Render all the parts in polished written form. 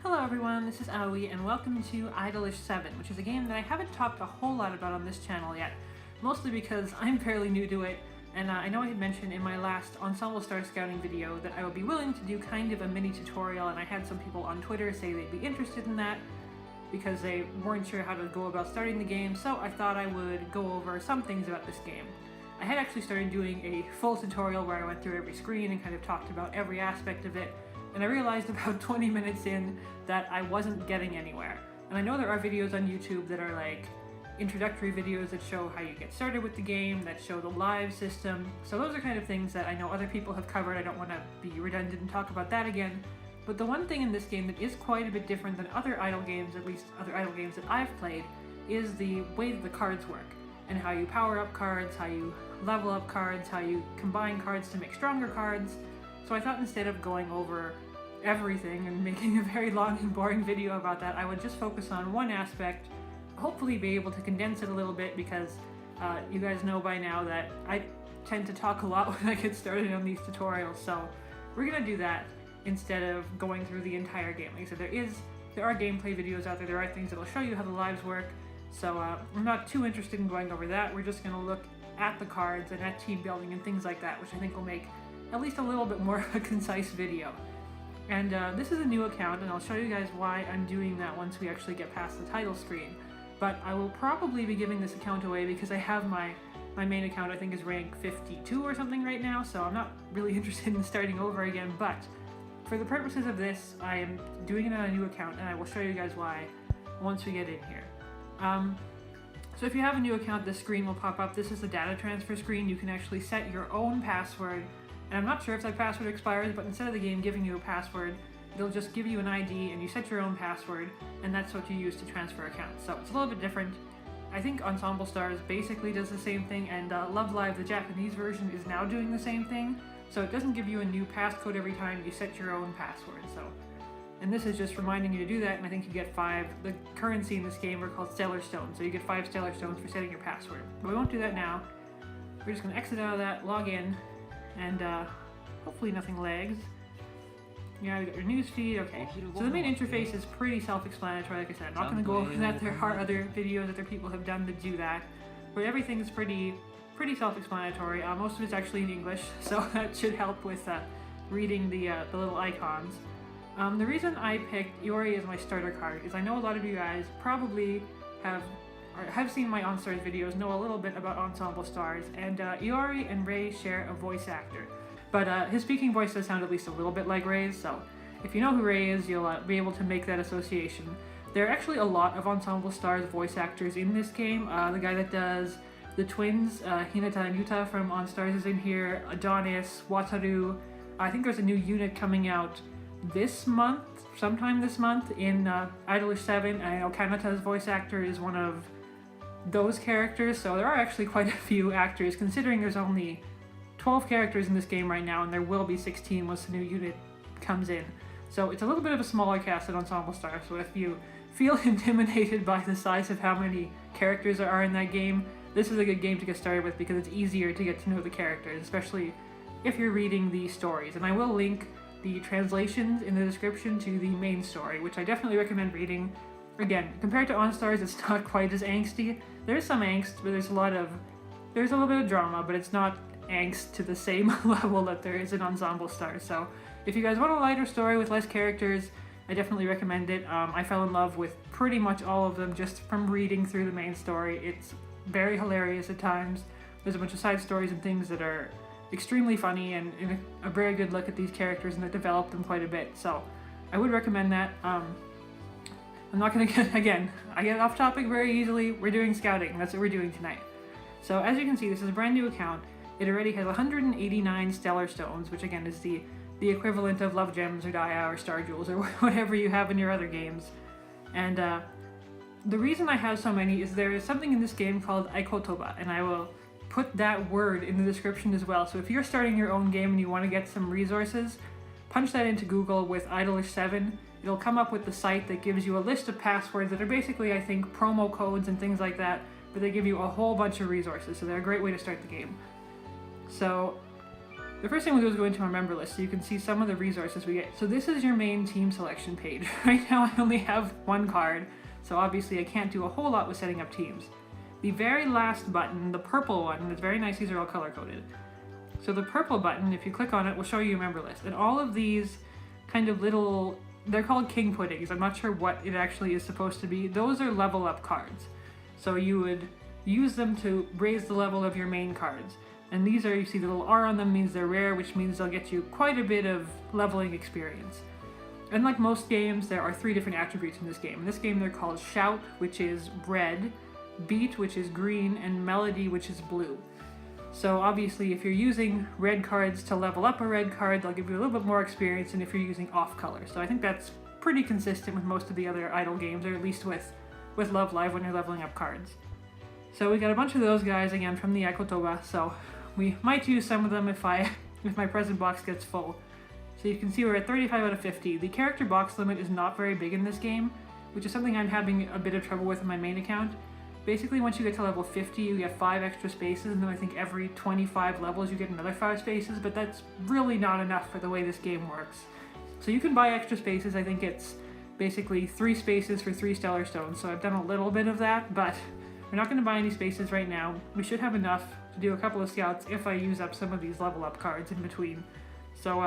Hello everyone, this is Aoi and welcome to IDOLiSH7, which is a game that I haven't talked a whole lot about on this channel yet, mostly because I'm fairly new to it, and I know I had mentioned in my last Ensemble Star Scouting video that I would be willing to do kind of a mini tutorial, and I had some people on Twitter say they'd be interested in that because they weren't sure how to go about starting the game, so I thought I would go over some things about this game. I had actually started doing a full tutorial where I went through every screen and kind of talked about every aspect of it, and I realized about 20 minutes in that I wasn't getting anywhere. And I know there are videos on YouTube that are like introductory videos that show how you get started with the game, that show the live system, so those are kind of things that I know other people have covered. I don't want to be redundant and talk about that again. But the one thing in this game that is quite a bit different than other idol games, at least other idol games that I've played, is the way that the cards work, and how you power up cards, how you level up cards, how you combine cards to make stronger cards. So I thought instead of going over everything and making a very long and boring video about that, I would just focus on one aspect, hopefully be able to condense it a little bit, because you guys know by now that I tend to talk a lot when I get started on these tutorials, so we're gonna do that instead of going through the entire game. Like I said, there are gameplay videos out there, there are things that will show you how the lives work, so I'm not too interested in going over that. We're just gonna look at the cards and at team building and things like that, which I think will make at least a little bit more of a concise video. And this is a new account, and I'll show you guys why I'm doing that once we actually get past the title screen. But I will probably be giving this account away because I have my main account, I think, is rank 52 or something right now, so I'm not really interested in starting over again. But for the purposes of this, I am doing it on a new account, and I will show you guys why once we get in here. So if you have a new account, this screen will pop up. This is the data transfer screen. You can actually set your own password. And I'm not sure if that password expires, but instead of the game giving you a password, they'll just give you an ID and you set your own password, and that's what you use to transfer accounts. So it's a little bit different. I think Ensemble Stars basically does the same thing, and Love Live, the Japanese version, is now doing the same thing. So it doesn't give you a new passcode every time you set your own password. And this is just reminding you to do that, and I think you get 5. The currency in this game are called Stellar Stones, so you get 5 Stellar Stones for setting your password. But we won't do that now. We're just going to exit out of that, log in, and hopefully nothing lags. Yeah, we got your news feed, okay. So the main interface is pretty self-explanatory, like I said. I'm not going to go over that, there are other videos that other people have done to do that. But everything's pretty self-explanatory. Most of it's actually in English, so that should help with reading the little icons. The reason I picked Iori as my starter card is I know a lot of you guys probably have seen my OnStars videos, know a little bit about Ensemble Stars, and Iori and Ray share a voice actor. But his speaking voice does sound at least a little bit like Ray's, so if you know who Ray is, you'll be able to make that association. There are actually a lot of Ensemble Stars voice actors in this game. The guy that does the twins, Hinata and Yuta from OnStars, is in here, Adonis, Wataru. I think there's a new unit coming out this month, sometime this month, in IDOLiSH7. I know Kanata's voice actor is one of those characters, so there are actually quite a few actors, considering there's only 12 characters in this game right now, and there will be 16 once the new unit comes in. So it's a little bit of a smaller cast than Ensemble Stars, so if you feel intimidated by the size of how many characters there are in that game, this is a good game to get started with because it's easier to get to know the characters, especially if you're reading the stories. And I will link the translations in the description to the main story, which I definitely recommend reading. Again, compared to OnStars, it's not quite as angsty. There's some angst, but there's a little bit of drama, but it's not angst to the same level that there is in Ensemble Stars. So if you guys want a lighter story with less characters, I definitely recommend it. I fell in love with pretty much all of them just from reading through the main story. It's very hilarious at times. There's a bunch of side stories and things that are extremely funny, and a very good look at these characters, and that developed them quite a bit. So I would recommend that. I'm not gonna get, again, I get off topic very easily. We're doing scouting, that's what we're doing tonight. So as you can see, this is a brand new account. It already has 189 Stellar Stones, which again is the equivalent of Love Gems or Dia or Star Jewels or whatever you have in your other games. And the reason I have so many is there is something in this game called Aikotoba, and I will put that word in the description as well. So if you're starting your own game and you want to get some resources, punch that into Google with IDOLiSH7. It'll come up with the site that gives you a list of passwords that are basically, I think, promo codes and things like that, but they give you a whole bunch of resources, so they're a great way to start the game. So The first thing we'll do is go into our member list so you can see some of the resources we get. So this is your main team selection page. Right now I only have one card, so obviously I can't do a whole lot with setting up teams. The very last button, the purple one, it's very nice, these are all color coded. So the purple button, if you click on it, will show you your member list. And all of these kind of little, they're called king puddings. I'm not sure what it actually is supposed to be. Those are level up cards. So you would use them to raise the level of your main cards. And these are, you see the little R on them means they're rare, which means they'll get you quite a bit of leveling experience. Unlike most games, there are 3 different attributes in this game. In this game they're called Shout, which is red, Beat, which is green, and Melody, which is blue. So obviously if you're using red cards to level up a red card, they'll give you a little bit more experience than if you're using off color. So I think that's pretty consistent with most of the other Idol games, or at least with Love Live when you're leveling up cards. So we got a bunch of those guys again from the Ekotoba, so we might use some of them if my present box gets full. So you can see we're at 35 out of 50. The character box limit is not very big in this game, which is something I'm having a bit of trouble with in my main account. Basically, once you get to level 50, you get 5 extra spaces, and then I think every 25 levels you get another 5 spaces, but that's really not enough for the way this game works. So you can buy extra spaces. I think it's basically 3 spaces for 3 stellar stones, so I've done a little bit of that, but we're not going to buy any spaces right now. We should have enough to do a couple of scouts if I use up some of these level up cards in between. So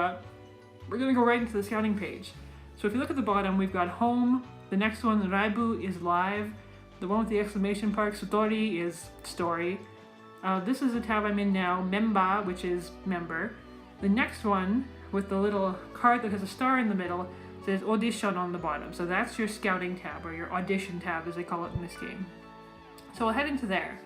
we're going to go right into the scouting page. So if you look at the bottom, we've got home. The next one, Raibu, is live. The one with the exclamation mark, Sutori, is story. This is the tab I'm in now, Memba, which is member. The next one, with the little card that has a star in the middle, says audition on the bottom. So that's your scouting tab, or your audition tab as they call it in this game. So I'll head into there.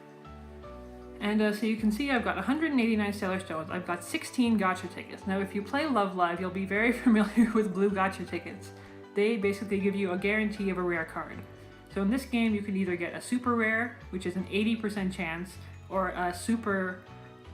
And so you can see I've got 189 stellar stones. I've got 16 gacha tickets. Now if you play Love Live, you'll be very familiar with blue gacha tickets. They basically give you a guarantee of a rare card. So in this game you can either get a super rare, which is an 80% chance, or a super,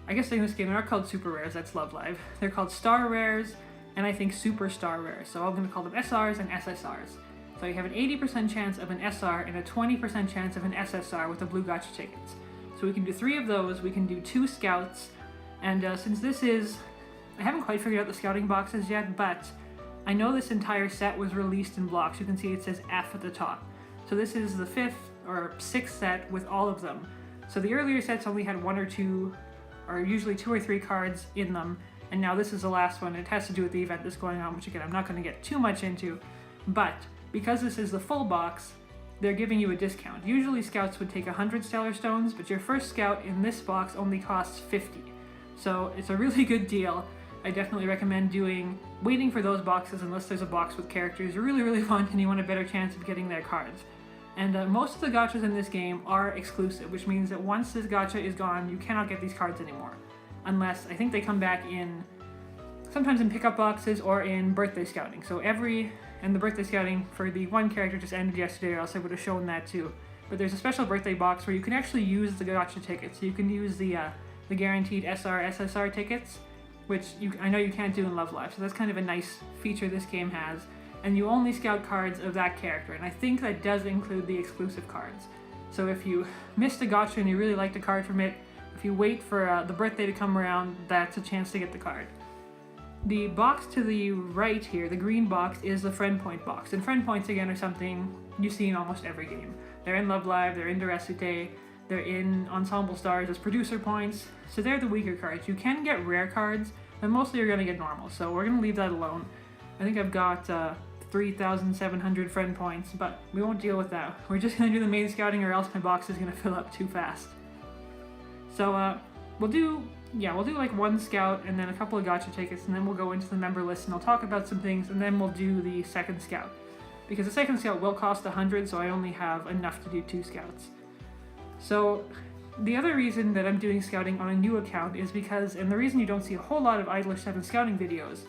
I guess in this game they're not called super rares, that's Love Live. They're called star rares, and I think super star rares. So I'm going to call them SRs and SSRs. So you have an 80% chance of an SR and a 20% chance of an SSR with the blue gacha tickets. So we can do 3 of those, we can do 2 scouts, and since this is, I haven't quite figured out the scouting boxes yet, but I know this entire set was released in blocks. You can see it says F at the top. So this is the 5th or 6th set with all of them. So the earlier sets only had 1 or 2, or usually 2 or 3 cards in them, and now this is the last one. It has to do with the event that's going on, which again I'm not going to get too much into, but because this is the full box, they're giving you a discount. Usually scouts would take 100 stellar stones, but your first scout in this box only costs 50. So it's a really good deal. I definitely recommend waiting for those boxes unless there's a box with characters you really want and you want a better chance of getting their cards. And most of the gachas in this game are exclusive, which means that once this gacha is gone, you cannot get these cards anymore. Unless, I think they come back sometimes in pickup boxes or in birthday scouting. So and the birthday scouting for the one character just ended yesterday, or else I would have shown that too. But there's a special birthday box where you can actually use the gacha tickets. So you can use the guaranteed SR, SSR tickets, which I know you can't do in Love Live. So that's kind of a nice feature this game has. And you only scout cards of that character, and I think that does include the exclusive cards. So if you missed a gacha and you really liked a card from it, if you wait for the birthday to come around, that's a chance to get the card. The box to the right here, the green box, is the friend point box. And friend points, again, are something you see in almost every game. They're in Love Live, they're in Rarity, they're in Ensemble Stars as producer points, so they're the weaker cards. You can get rare cards, but mostly you're going to get normal, so we're going to leave that alone. I think I've got 3,700 friend points, but we won't deal with that. We're just going to do the main scouting, or else my box is going to fill up too fast. So we'll do like 1 scout and then a couple of gacha tickets, and then we'll go into the member list and I'll talk about some things, and then we'll do the second scout. Because the second scout will cost 100, so I only have enough to do 2 scouts. So the other reason that I'm doing scouting on a new account is because, and the reason you don't see a whole lot of IDOLiSH7 scouting videos,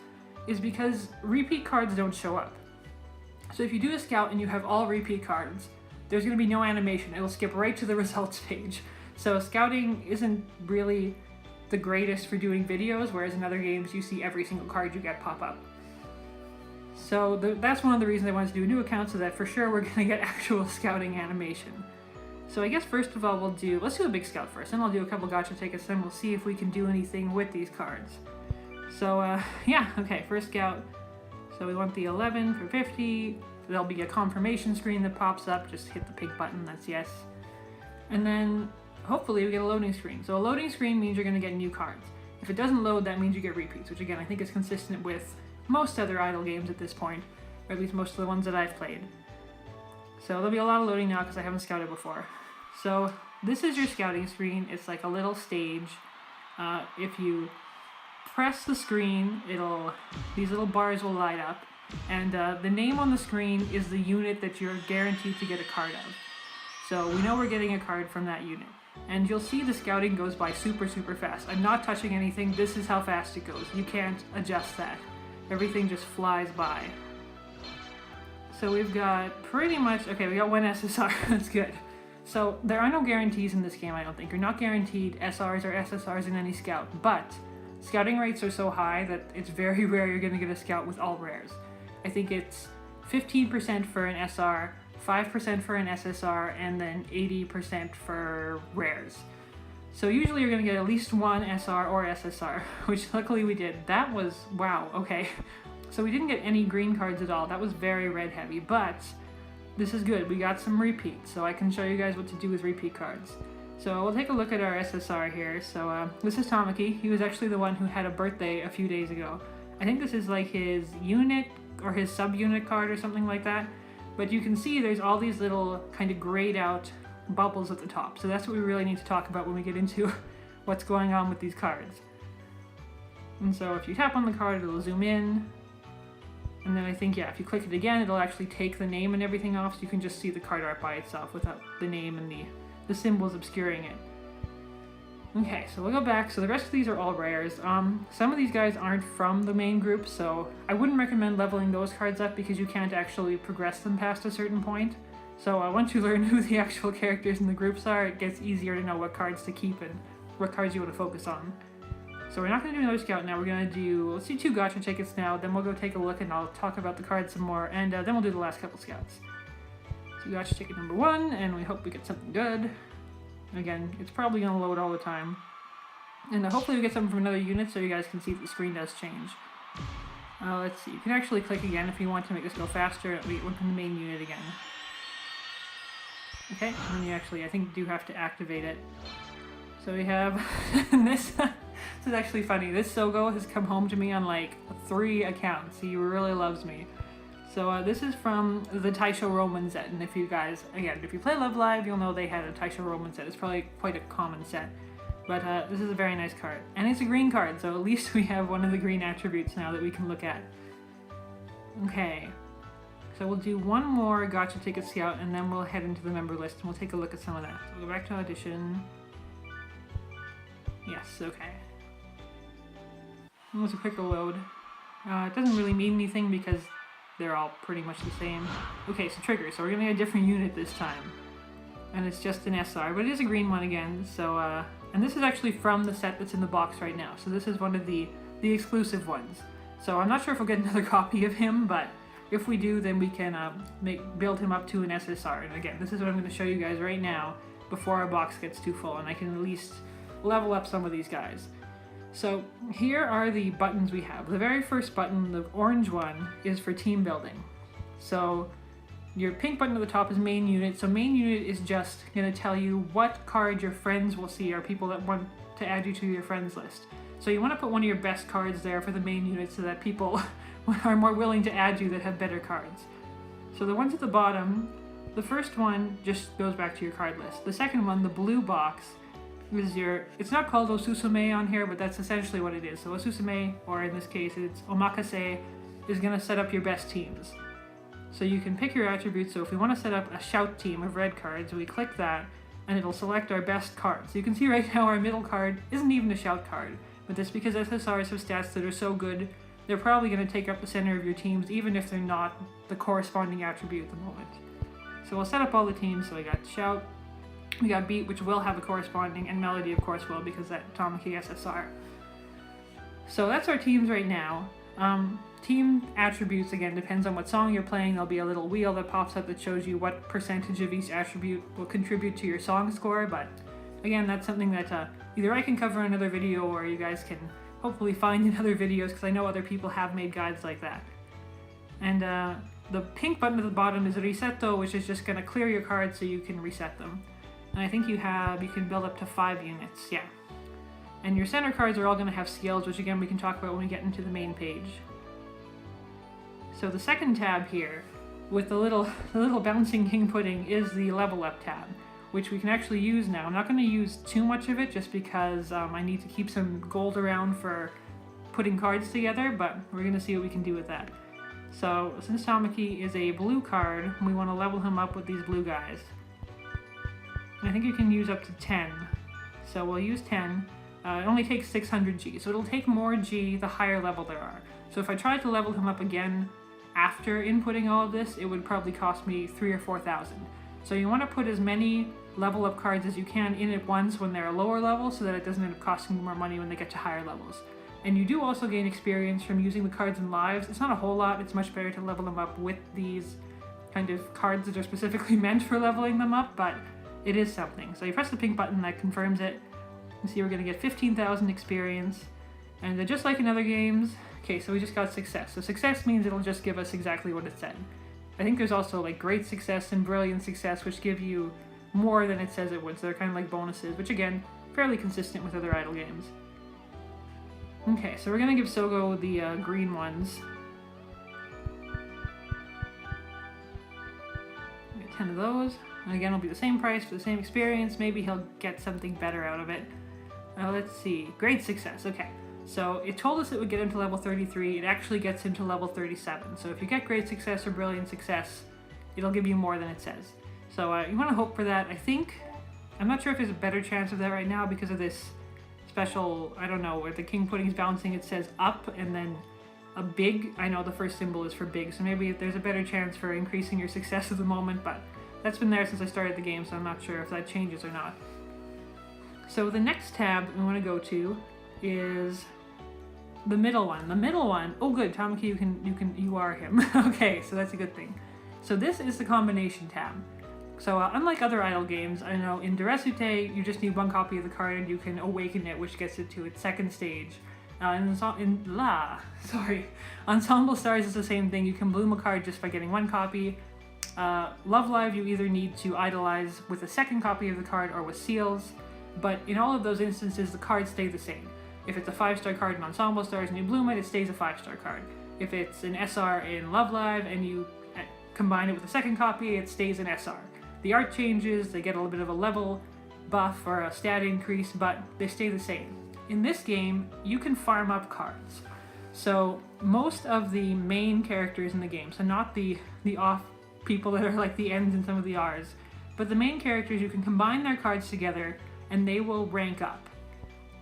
is because repeat cards don't show up. So if you do a scout and you have all repeat cards, there's going to be no animation. It'll skip right to the results page. So scouting isn't really the greatest for doing videos, whereas in other games you see every single card you get pop up. So that's one of the reasons I wanted to do a new account, so that for sure we're going to get actual scouting animation. So I guess first of all let's do a big scout first, then I'll do a couple gacha tickets, then we'll see if we can do anything with these cards. So yeah, okay, first scout. So we want the 11 for 50. There'll be a confirmation screen that pops up. Just hit the pink button, that's yes. And then hopefully we get a loading screen. So a loading screen means you're going to get new cards. If it doesn't load, that means you get repeats, which again I think is consistent with most other Idol games at this point, or at least most of the ones that I've played. So there'll be a lot of loading now because I haven't scouted before. So this is your scouting screen. It's like a little stage. If you press the screen, these little bars will light up, and the name on the screen is the unit that you're guaranteed to get a card of. So we know we're getting a card from that unit. And you'll see the scouting goes by super fast. I'm not touching anything. This is how fast it goes. You can't adjust that. Everything just flies by. So we've got pretty much, okay, we got one SSR, that's good. So there are no guarantees in this game, I don't think. You're not guaranteed SRs or SSRs in any scout, but scouting rates are so high that it's very rare you're gonna get a scout with all rares. I think it's 15% for an SR, 5% for an SSR, and then 80% for rares. So usually you're gonna get at least one SR or SSR, which luckily we did. That was, wow, okay. So we didn't get any green cards at all. That was very red heavy, but this is good. We got some repeats, so I can show you guys what to do with repeat cards. So we'll take a look at our SSR here. So this is Tamaki. He was actually the one who had a birthday a few days ago. I think this is like his unit or his sub-unit card or something like that. But you can see there's all these little kind of grayed out bubbles at the top. So that's what we really need to talk about when we get into what's going on with these cards. And so if you tap on the card, it'll zoom in. And then I think, yeah, if you click it again, it'll actually take the name and everything off, so you can just see the card art by itself without the name and the symbols obscuring it. Okay, so we'll go back. So the rest of these are all rares. Some of these guys aren't from the main group, so I wouldn't recommend leveling those cards up because you can't actually progress them past a certain point. So once you learn who the actual characters in the groups are, it gets easier to know what cards to keep and what cards you want to focus on. So we're not going to do another scout now. We're going to do, let's do 2 gacha tickets now, then we'll go take a look and I'll talk about the cards some more, and then we'll do the last couple scouts. So gacha ticket number 1, and we hope we get something good. Again, it's probably going to load all the time. And hopefully we get something from another unit so you guys can see that the screen does change. Let's see, you can actually click again if you want to make this go faster. We get one from the main unit again. Okay, and then you actually, I think, do have to activate it. So we have this. This is actually funny. This Sogo has come home to me on like 3 accounts. He really loves me. So this is from the Taisho Roman set, and if you guys, again, if you play Love Live, you'll know they had a Taisho Roman set. It's probably quite a common set. But this is a very nice card. And it's a green card, so at least we have one of the green attributes now that we can look at. Okay. So we'll do one more gacha ticket scout, and then we'll head into the member list, and we'll take a look at some of that. So we'll go back to audition. Yes, okay. It was a quicker load. It doesn't really mean anything because they're all pretty much the same. Okay, so trigger. So we're gonna get a different unit this time. And it's just an SR, but it is a green one again. So, and this is actually from the set that's in the box right now. So this is one of the exclusive ones. So I'm not sure if we'll get another copy of him, but if we do, then we can build him up to an SSR. And again, this is what I'm gonna show you guys right now before our box gets too full, and I can at least level up some of these guys. So here are the buttons we have. The very first button, the orange one, is for team building. So your pink button at the top is main unit. So main unit is just going to tell you what card your friends will see, or people that want to add you to your friends list. So you want to put one of your best cards there for the main unit so that people are more willing to add you that have better cards. So the ones at the bottom, the first one just goes back to your card list. The second one, the blue box, is your, it's not called Osusume on here, but that's essentially what it is. So Osusume, or in this case it's Omakase, is going to set up your best teams. So you can pick your attributes. So if we want to set up a shout team of red cards, we click that and it'll select our best cards. So you can see right now our middle card isn't even a shout card, but that's because SSRs have stats that are so good, they're probably going to take up the center of your teams even if they're not the corresponding attribute at the moment. So we'll set up all the teams. So we got shout, we got beat, which will have a corresponding, and melody of course will, because that Tamaki SSR. So that's our teams right now. Team attributes, again, depends on what song you're playing. There'll be a little wheel that pops up that shows you what percentage of each attribute will contribute to your song score, but again, that's something that either I can cover in another video or you guys can hopefully find in other videos, because I know other people have made guides like that. And the pink button at the bottom is Resetto, which is just going to clear your cards so you can reset them. And I think you can build up to 5 units, yeah. And your center cards are all going to have skills, which again we can talk about when we get into the main page. So the second tab here, with the little bouncing king pudding, is the level up tab, which we can actually use now. I'm not going to use too much of it just because I need to keep some gold around for putting cards together, but we're going to see what we can do with that. So since Tamaki is a blue card, we want to level him up with these blue guys. And I think you can use up to 10. So we'll use 10. It only takes 600 G, so it'll take more G the higher level there are. So if I tried to level him up again after inputting all of this, it would probably cost me 3,000 or 4,000. So you want to put as many level up cards as you can in at once when they're a lower level, so that it doesn't end up costing you more money when they get to higher levels. And you do also gain experience from using the cards in lives. It's not a whole lot, it's much better to level them up with these kind of cards that are specifically meant for leveling them up, but it is something. So you press the pink button, that confirms it. You see we're going to get 15,000 experience, and just like in other games, okay, so we just got success. So success means it'll just give us exactly what it said. I think there's also like great success and brilliant success, which give you more than it says it would, so they're kind of like bonuses, which again, fairly consistent with other idol games. Okay, so we're going to give Sogo the green ones. Get 10 of those. And again, it'll be the same price for the same experience. Maybe he'll get something better out of it. Let's see. Great success. Okay. So it told us it would get him to level 33. It actually gets him to level 37. So if you get great success or brilliant success, it'll give you more than it says. So you want to hope for that. I'm not sure if there's a better chance of that right now because of this special, I don't know, where the king pudding's bouncing, it says up and then a big. I know the first symbol is for big, so maybe there's a better chance for increasing your success at the moment, but that's been there since I started the game, so I'm not sure if that changes or not. So the next tab we want to go to is the middle one. The middle one, oh good, Tamaki, you are him. Okay, so that's a good thing. So this is the combination tab. So unlike other idol games, I know in Duresute you just need one copy of the card and you can awaken it, which gets it to its second stage. Ensemble Stars is the same thing. You can bloom a card just by getting one copy. Love Live you either need to idolize with a second copy of the card or with seals, but in all of those instances the cards stay the same. If it's a 5-star card in Ensemble Stars and you bloom it, it stays a 5-star card. If it's an SR in Love Live and you combine it with a second copy, it stays an SR. The art changes, they get a little bit of a level buff or a stat increase, but they stay the same. In this game, you can farm up cards. So most of the main characters in the game, so not the off people that are like the N's and some of the R's, but the main characters, you can combine their cards together and they will rank up.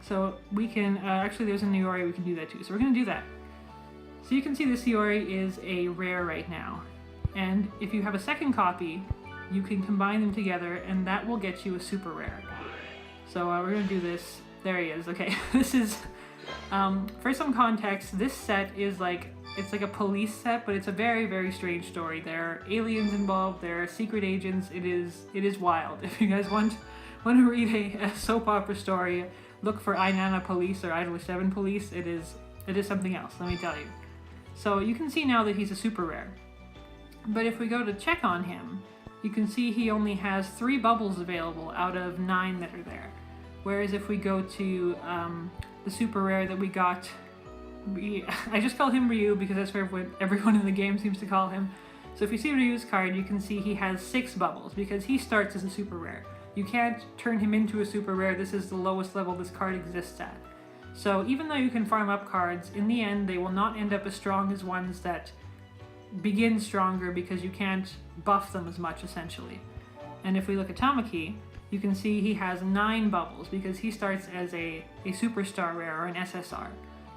So we can, actually there's a Niori, we can do that too, so we're going to do that. So you can see this Niori is a rare right now, and if you have a second copy, you can combine them together and that will get you a super rare. So we're going to do this. There he is. Okay, this is, for some context, this set is like, it's like a police set, but it's a very, very strange story. There are aliens involved, there are secret agents, it is wild. If you guys want to read a soap opera story, look for Ainana Police or IDOLiSH7 Police, it is something else, let me tell you. So you can see now that he's a super rare. But if we go to check on him, you can see he only has 3 bubbles available out of 9 that are there. Whereas if we go to the super rare that we got, I just call him Ryu because that's what everyone in the game seems to call him. So if you see Ryu's card, you can see he has 6 bubbles because he starts as a super rare. You can't turn him into a super rare, this is the lowest level this card exists at. So even though you can farm up cards, in the end they will not end up as strong as ones that begin stronger because you can't buff them as much essentially. And if we look at Tamaki, you can see he has 9 bubbles because he starts as a superstar rare or an SSR.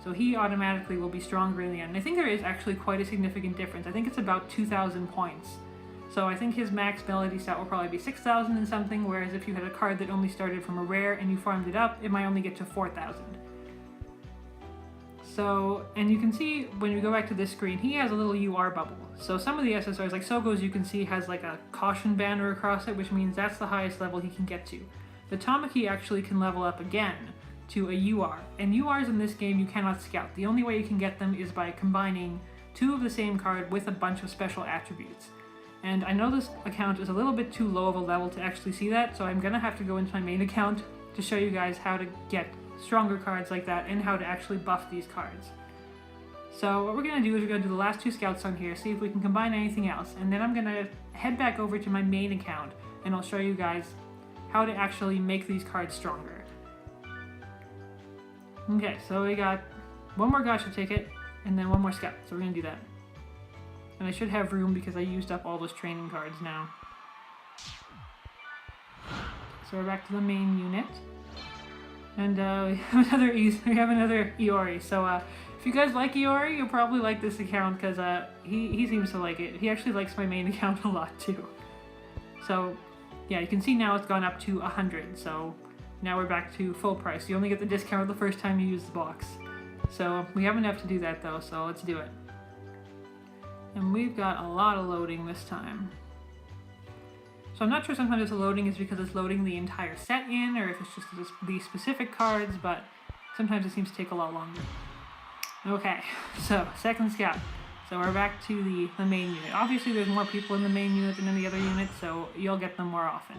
So he automatically will be stronger in the end. And I think there is actually quite a significant difference. I think it's about 2,000 points. So I think his max melody stat will probably be 6,000 and something, whereas if you had a card that only started from a rare and you farmed it up, it might only get to 4,000. So, and you can see when we go back to this screen, he has a little UR bubble. So some of the SSRs, like Sogo's, you can see has like a caution banner across it, which means that's the highest level he can get to. The Tamaki actually can level up again to a UR. And URs in this game you cannot scout. The only way you can get them is by combining 2 of the same card with a bunch of special attributes. And I know this account is a little bit too low of a level to actually see that, so I'm gonna have to go into my main account to show you guys how to get stronger cards like that and how to actually buff these cards. So what we're gonna do is we're gonna do the last 2 scouts on here, see if we can combine anything else, and then I'm gonna head back over to my main account and I'll show you guys how to actually make these cards stronger. Okay, so we got 1 more Gacha ticket and then 1 more scout, so we're gonna do that. And I should have room because I used up all those training cards now. So we're back to the main unit. And we have another Iori. So if you guys like Iori, you'll probably like this account because he seems to like it. He actually likes my main account a lot too. So yeah, you can see now it's gone up to 100. So now we're back to full price. You only get the discount the first time you use the box. So we have enough to do that though, so let's do it. And we've got a lot of loading this time. So I'm not sure sometimes if the loading is because it's loading the entire set in or if it's just the specific cards, but sometimes it seems to take a lot longer. Okay, so second scout. So we're back to the main unit. Obviously there's more people in the main unit than in the other units, so you'll get them more often.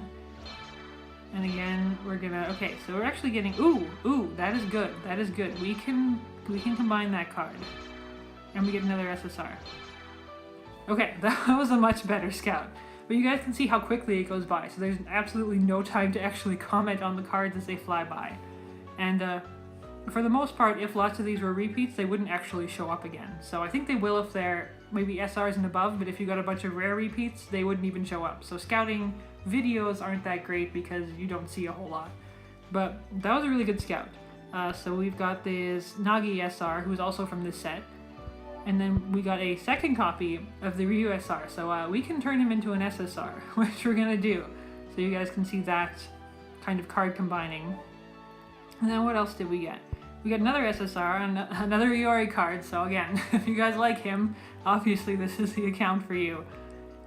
And again, we're gonna, okay, so we're actually getting, ooh, that is good, that is good. We can combine that card. And we get another SSR. Okay, that was a much better scout. But you guys can see how quickly it goes by, so there's absolutely no time to actually comment on the cards as they fly by. And for the most part, if lots of these were repeats, they wouldn't actually show up again. So I think they will if they're maybe SRs and above, but if you got a bunch of rare repeats, they wouldn't even show up. So scouting videos aren't that great because you don't see a whole lot. But that was a really good scout. So we've got this Nagi SR, who's also from this set. And then we got a second copy of the Ryu SR, so we can turn him into an SSR, which we're gonna do. So you guys can see that kind of card combining. And then what else did we get? We got another SSR and another Iori card, so again, if you guys like him, obviously this is the account for you.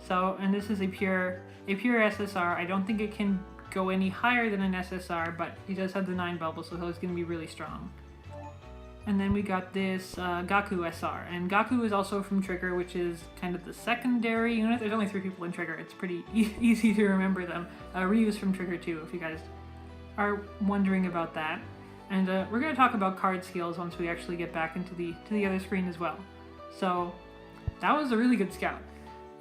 So, and this is a pure SSR. I don't think it can go any higher than an SSR, but he does have the 9 bubbles, so he's gonna be really strong. And then we got this Gaku SR, and Gaku is also from Trigger, which is kind of the secondary unit. There's only 3 people in Trigger, it's pretty easy to remember them. Ryu's from Trigger too, if you guys are wondering about that. And we're going to talk about card skills once we actually get back into the other screen as well. So that was a really good scout.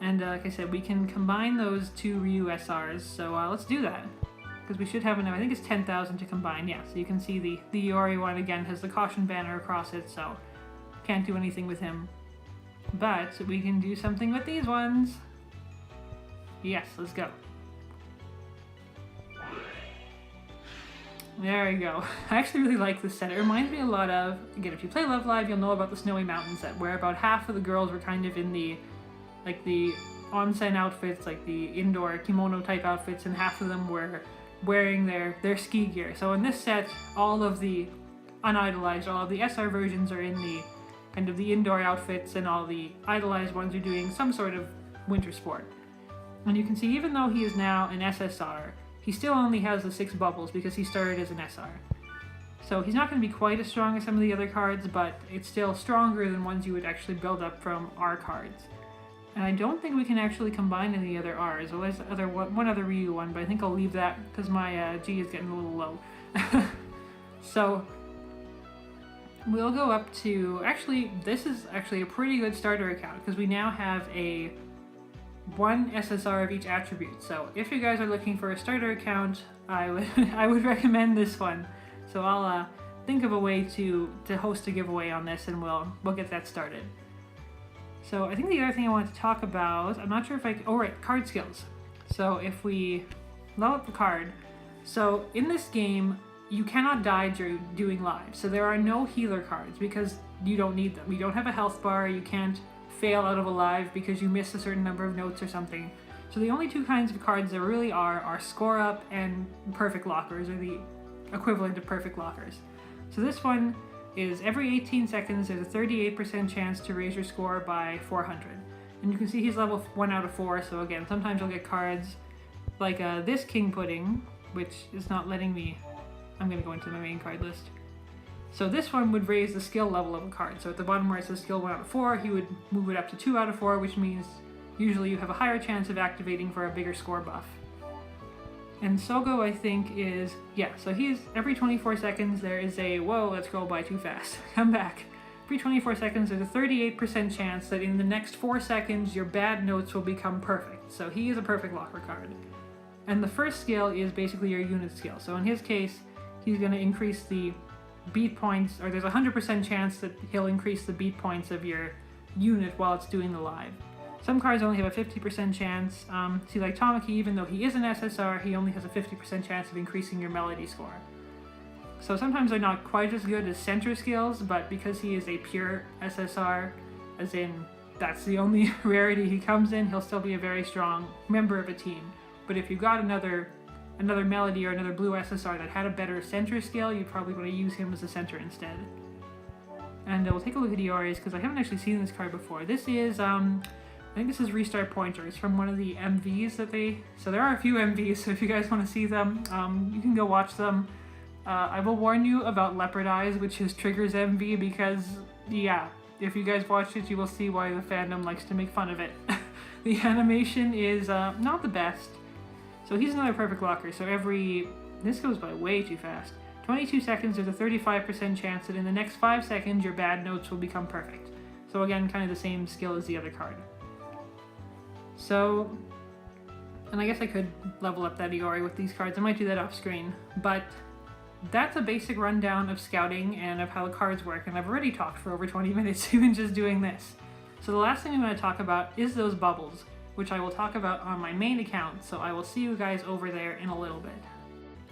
And like I said, we can combine those 2 Ryu SRs, so let's do that. Because we should have enough, I think it's 10,000 to combine, yeah. So you can see the Iori one again has the caution banner across it, so can't do anything with him. But we can do something with these ones. Yes, let's go. There we go. I actually really like this set. It reminds me a lot of, again, if you play Love Live, you'll know about the Snowy Mountain set, where about half of the girls were kind of in the onsen outfits, like the indoor kimono type outfits, and half of them were wearing their ski gear. So in this set, all of the unidolized, all of the SR versions are in the kind of the indoor outfits, and all the idolized ones are doing some sort of winter sport. And you can see even though he is now an SSR, he still only has the 6 bubbles because he started as an SR. So he's not going to be quite as strong as some of the other cards, but it's still stronger than ones you would actually build up from R cards. And I don't think we can actually combine any other R's. Well, there's one other Ryu one, but I think I'll leave that because my G is getting a little low. So we'll go up to, actually, this is actually a pretty good starter account because we now have one SSR of each attribute. So if you guys are looking for a starter account, I would recommend this one. So I'll think of a way to host a giveaway on this, and we'll get that started. So I think the other thing I wanted to talk about, I'm not sure if oh right, card skills. So if we level up the card, so in this game, you cannot die during doing live. So there are no healer cards because you don't need them. You don't have a health bar, you can't fail out of a live because you missed a certain number of notes or something. So the only 2 kinds of cards there really are score up and perfect lockers, or the equivalent of perfect lockers. So this one is every 18 seconds there's a 38% chance to raise your score by 400. And you can see he's level 1 out of 4, so again, sometimes you'll get cards like this King Pudding, which is not letting me, I'm going to go into my main card list. So this one would raise the skill level of a card. So at the bottom where it says skill 1 out of 4, he would move it up to 2 out of 4, which means usually you have a higher chance of activating for a bigger score buff. And Sogo, I think, is, yeah, so he's, every 24 seconds there is a, whoa, let's go by too fast, come back. Every 24 seconds there's a 38% chance that in the next 4 seconds your bad notes will become perfect. So he is a perfect locker card. And the first skill is basically your unit skill. So in his case, he's going to increase the beat points, or there's a 100% chance that he'll increase the beat points of your unit while it's doing the live. Some cards only have a 50% chance. See, like Tamaki, even though he is an SSR, he only has a 50% chance of increasing your melody score. So sometimes they're not quite as good as center skills, but because he is a pure SSR, as in that's the only rarity he comes in, he'll still be a very strong member of a team. But if you got another melody or another blue SSR that had a better center skill, you'd probably want to use him as a center instead. And we'll take a look at Iori's, because I haven't actually seen this card before. This is, I think this is Restart Pointers from one of the MVs that so there are a few MVs, so if you guys want to see them, you can go watch them. I will warn you about Leopard Eyes, which is Trigger's MV, because, yeah, if you guys watch it, you will see why the fandom likes to make fun of it. The animation is not the best. So he's another perfect locker, so this goes by way too fast. 22 seconds, there's a 35% chance that in the next 5 seconds your bad notes will become perfect. So again, kind of the same skill as the other card. So, and I guess I could level up that Iori with these cards. I might do that off screen, but that's a basic rundown of scouting and of how the cards work, and I've already talked for over 20 minutes even just doing this. So the last thing I'm going to talk about is those bubbles, which I will talk about on my main account, so I will see you guys over there in a little bit.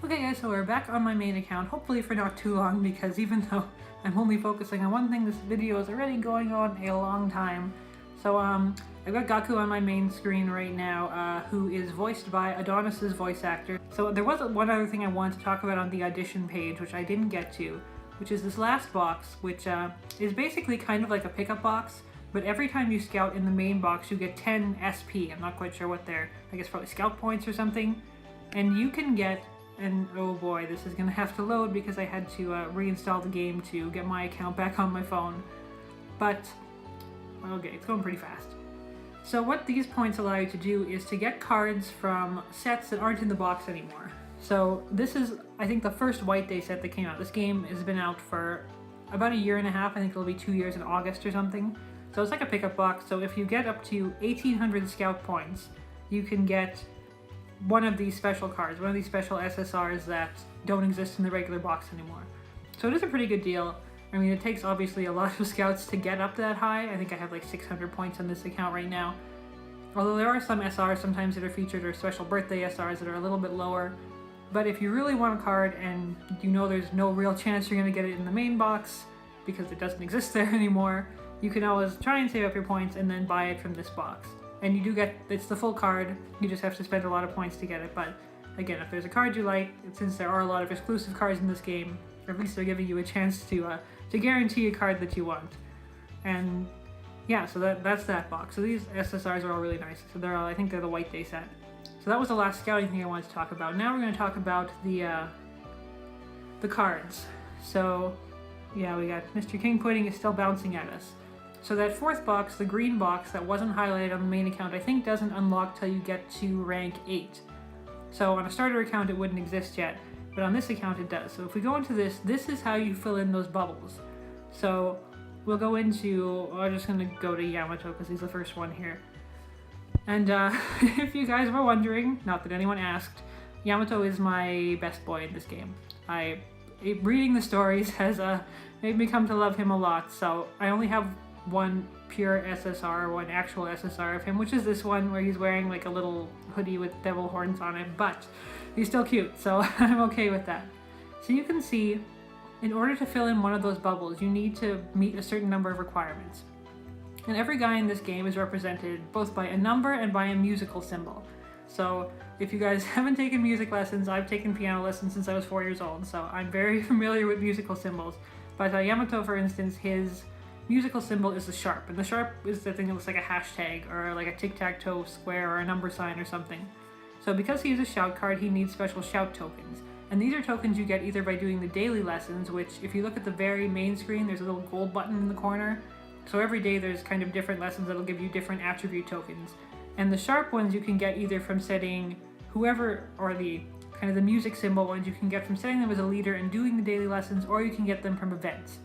Okay guys, so we're back on my main account, hopefully for not too long, because even though I'm only focusing on one thing, this video is already going on a long time. So I've got Gaku on my main screen right now, who is voiced by Adonis's voice actor. So there was one other thing I wanted to talk about on the audition page, which I didn't get to, which is this last box, which is basically kind of like a pickup box, but every time you scout in the main box, you get 10 SP. I'm not quite sure what they're, I guess probably scout points or something. And you can get, and oh boy, this is gonna have to load because I had to reinstall the game to get my account back on my phone. But, okay, it's going pretty fast. So what these points allow you to do is to get cards from sets that aren't in the box anymore. So this is, I think, the first White Day set that came out. This game has been out for about a year and a half. I think it'll be 2 years in August or something. So it's like a pickup box. So if you get up to 1,800 scout points, you can get one of these special cards, one of these special SSRs that don't exist in the regular box anymore. So it is a pretty good deal. I mean, it takes obviously a lot of scouts to get up that high. I think I have like 600 points on this account right now. Although there are some SRs sometimes that are featured, or special birthday SRs that are a little bit lower. But if you really want a card and you know there's no real chance you're going to get it in the main box because it doesn't exist there anymore, you can always try and save up your points and then buy it from this box. And you do get, it's the full card, you just have to spend a lot of points to get it. But again, if there's a card you like, since there are a lot of exclusive cards in this game, at least they're giving you a chance to guarantee a card that you want. And yeah, so that's that box. So these SSRs are all really nice. So they're all, I think they're the White Day set. So that was the last scouting thing I wanted to talk about. Now we're going to talk about the cards. So yeah, we got Mr. King Pudding is still bouncing at us. So that fourth box, the green box that wasn't highlighted on the main account, I think doesn't unlock till you get to rank 8. So on a starter account it wouldn't exist yet, but on this account it does. So if we go into this, this is how you fill in those bubbles. So we'll go into, I'm just going to go to Yamato because he's the first one here. And if you guys were wondering, not that anyone asked, Yamato is my best boy in this game. Reading the stories has made me come to love him a lot, so I only have one pure SSR, one actual SSR of him, which is this one where he's wearing like a little hoodie with devil horns on it, but he's still cute, so I'm okay with that. So you can see, in order to fill in one of those bubbles, you need to meet a certain number of requirements. And every guy in this game is represented both by a number and by a musical symbol. So if you guys haven't taken music lessons, I've taken piano lessons since I was 4 years old, so I'm very familiar with musical symbols. But Yamato, for instance, his musical symbol is the sharp, and the sharp is the thing that looks like a hashtag or like a tic-tac-toe square or a number sign or something. So because he's a shout card, he needs special shout tokens. And these are tokens you get either by doing the daily lessons, which if you look at the very main screen, there's a little gold button in the corner. So every day there's kind of different lessons that'll give you different attribute tokens. And the sharp ones you can get either from setting whoever, or the kind of the music symbol ones you can get from setting them as a leader and doing the daily lessons, or you can get them from events.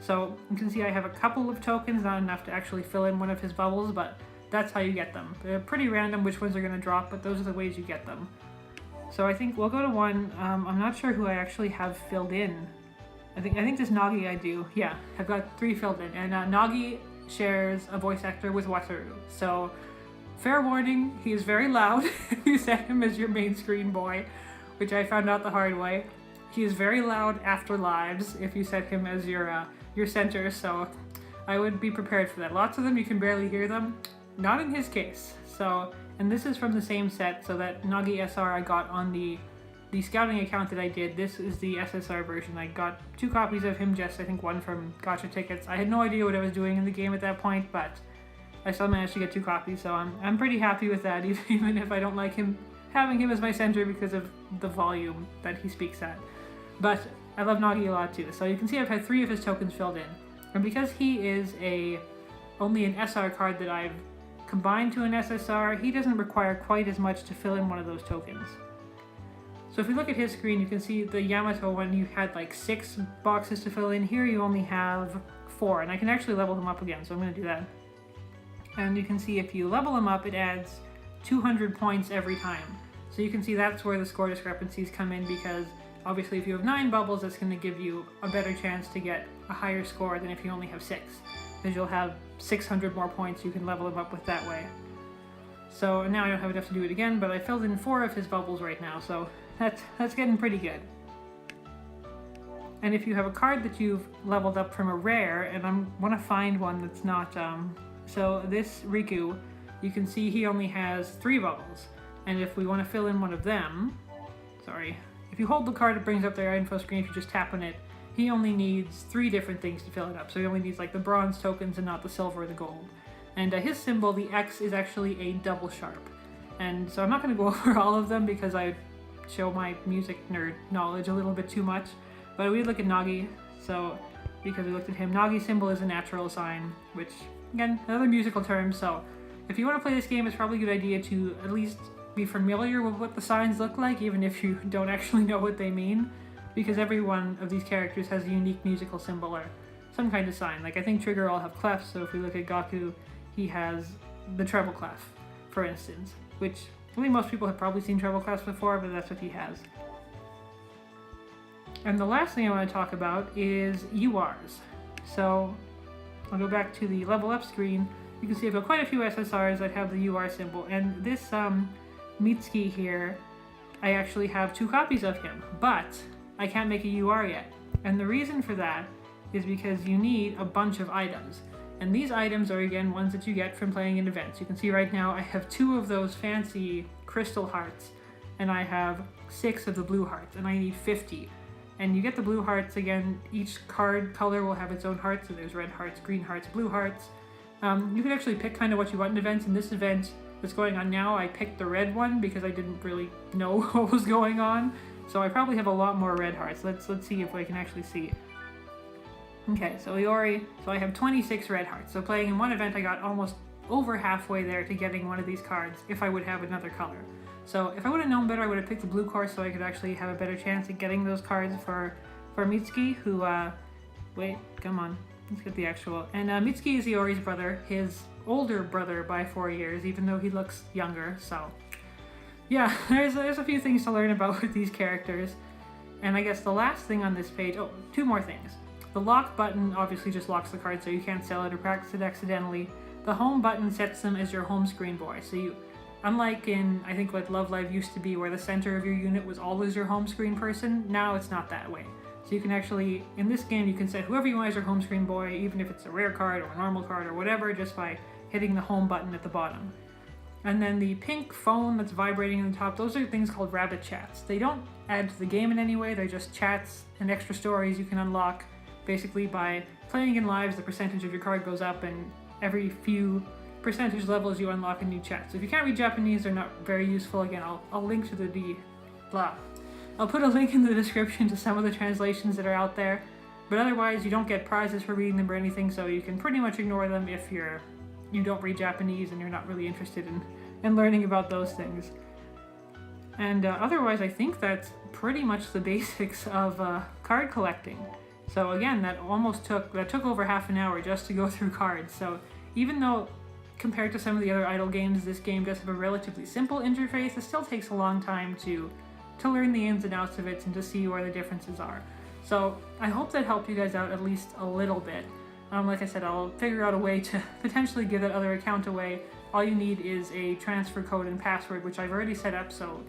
So you can see I have a couple of tokens, not enough to actually fill in one of his bubbles, but that's how you get them. They're pretty random which ones are going to drop, but those are the ways you get them. So I think we'll go to one. I'm not sure who I actually have filled in. I think this Nagi I do. Yeah, I've got 3 filled in, and Nagi shares a voice actor with Wataru. So fair warning, he is very loud if you set him as your main screen boy, which I found out the hard way. He is very loud after lives if you set him as your center, so I would be prepared for that. Lots of them you can barely hear them. Not in his case. So, and this is from the same set, so that Nagi SR I got on the scouting account that I did. This is the SSR version. I got 2 copies of him, just I think one from Gacha tickets. I had no idea what I was doing in the game at that point, but I still managed to get 2 copies, so I'm pretty happy with that, even if I don't like having him as my center because of the volume that he speaks at. But I love Nagi a lot too. So you can see I've had 3 of his tokens filled in. And because he is only an SR card that I've combined to an SSR, he doesn't require quite as much to fill in one of those tokens. So if we look at his screen, you can see the Yamato one, you had like 6 boxes to fill in. Here you only have 4, and I can actually level him up again, so I'm going to do that. And you can see if you level him up, it adds 200 points every time. So you can see that's where the score discrepancies come in, because obviously if you have 9 bubbles, that's going to give you a better chance to get a higher score than if you only have 6. Because you'll have 600 more points you can level him up with that way. So now I don't have enough to do it again, but I filled in 4 of his bubbles right now, so that's getting pretty good. And if you have a card that you've leveled up from a rare, and I want to find one that's not, so this Riku, you can see he only has 3 bubbles. And if we want to fill in one of them, if you hold the card, it brings up their info screen. If you just tap on it, he only needs 3 different things to fill it up. So he only needs like the bronze tokens and not the silver or the gold. And his symbol, the X, is actually a double sharp. And so I'm not going to go over all of them because I show my music nerd knowledge a little bit too much. But we look at Nagi, so because we looked at him, Nagi's symbol is a natural sign, which, again, another musical term. So if you want to play this game, it's probably a good idea to at least be familiar with what the signs look like, even if you don't actually know what they mean, because every one of these characters has a unique musical symbol or some kind of sign. Like I think Trigger all have clefs, so if we look at Gaku, he has the treble clef, for instance, which I think most people have probably seen treble clefs before, but that's what he has. And the last thing I want to talk about is URs. So I'll go back to the level up screen. You can see I've got quite a few SSRs that have the UR symbol, and this Mitsuki here, I actually have 2 copies of him, but I can't make a UR yet. And the reason for that is because you need a bunch of items. And these items are, again, ones that you get from playing in events. You can see right now I have 2 of those fancy crystal hearts, and I have 6 of the blue hearts, and I need 50. And you get the blue hearts, again, each card color will have its own heart, so there's red hearts, green hearts, blue hearts. You can actually pick kind of what you want in events. In this event that's going on now, I picked the red one because I didn't really know what was going on. So I probably have a lot more red hearts. Let's see if I can actually see. Okay, so I have 26 red hearts. So playing in one event, I got almost over halfway there to getting one of these cards if I would have another color. So if I would have known better, I would have picked the blue course so I could actually have a better chance at getting those cards for Mitsuki, who, wait, come on, let's get the actual. And Mitsuki is Iori's brother, his older brother by 4 years, even though he looks younger, so. Yeah, there's a few things to learn about with these characters. And I guess the last thing on this page, 2 more things. The lock button obviously just locks the card so you can't sell it or practice it accidentally. The home button sets them as your home screen boy. So you, unlike in, I think what Love Live used to be where the center of your unit was always your home screen person, now it's not that way. So you can actually, in this game, you can set whoever you want as your home screen boy, even if it's a rare card or a normal card or whatever, just by hitting the home button at the bottom. And then the pink phone that's vibrating on the top, those are things called rabbit chats. They don't add to the game in any way, they're just chats and extra stories you can unlock basically by playing in lives. The percentage of your card goes up, and every few percentage levels you unlock a new chat. So if you can't read Japanese, they're not very useful. Again, I'll link to the I'll put a link in the description to some of the translations that are out there, but otherwise you don't get prizes for reading them or anything, so you can pretty much ignore them if you don't read Japanese and you're not really interested in learning about those things. And otherwise, I think that's pretty much the basics of card collecting. So again, that took over half an hour just to go through cards. So even though compared to some of the other idle games, this game does have a relatively simple interface, it still takes a long time to learn the ins and outs of it and to see where the differences are. So I hope that helped you guys out at least a little bit. Like I said, I'll figure out a way to potentially give that other account away. All you need is a transfer code and password, which I've already set up, so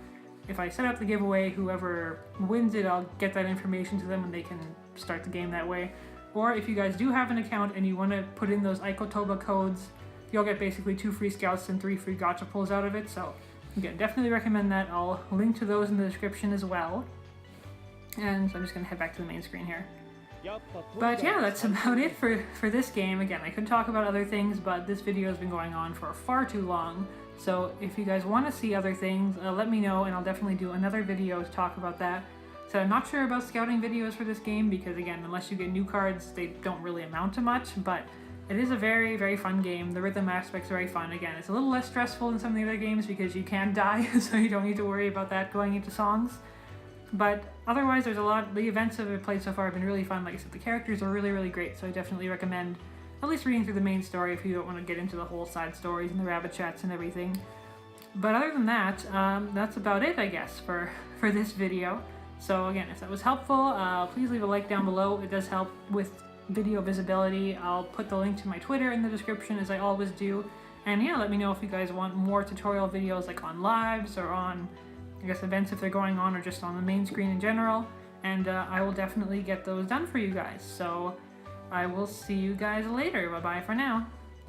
if I set up the giveaway, whoever wins it, I'll get that information to them and they can start the game that way. Or if you guys do have an account and you want to put in those Ikotoba codes, you'll get basically 2 free scouts and 3 free gacha pulls out of it. So again, definitely recommend that. I'll link to those in the description as well. And so I'm just going to head back to the main screen here. But yeah, that's about it for this game. Again, I could talk about other things, but this video has been going on for far too long. So if you guys want to see other things, let me know and I'll definitely do another video to talk about that. So I'm not sure about scouting videos for this game because again, unless you get new cards, they don't really amount to much, but it is a very, very fun game. The rhythm aspect's very fun. Again, it's a little less stressful than some of the other games because you can die, so you don't need to worry about that going into songs. But otherwise, there's a lot, the events that I've played so far have been really fun. Like I said, the characters are really, really great, so I definitely recommend at least reading through the main story if you don't want to get into the whole side stories and the rabbit chats and everything. But other than that, that's about it, I guess, for this video. So again, if that was helpful, please leave a like down below. It does help with video visibility. I'll put the link to my Twitter in the description as I always do. And yeah, let me know if you guys want more tutorial videos like on lives or on, I guess, events if they're going on or just on the main screen in general. And I will definitely get those done for you guys. So I will see you guys later. Bye-bye for now.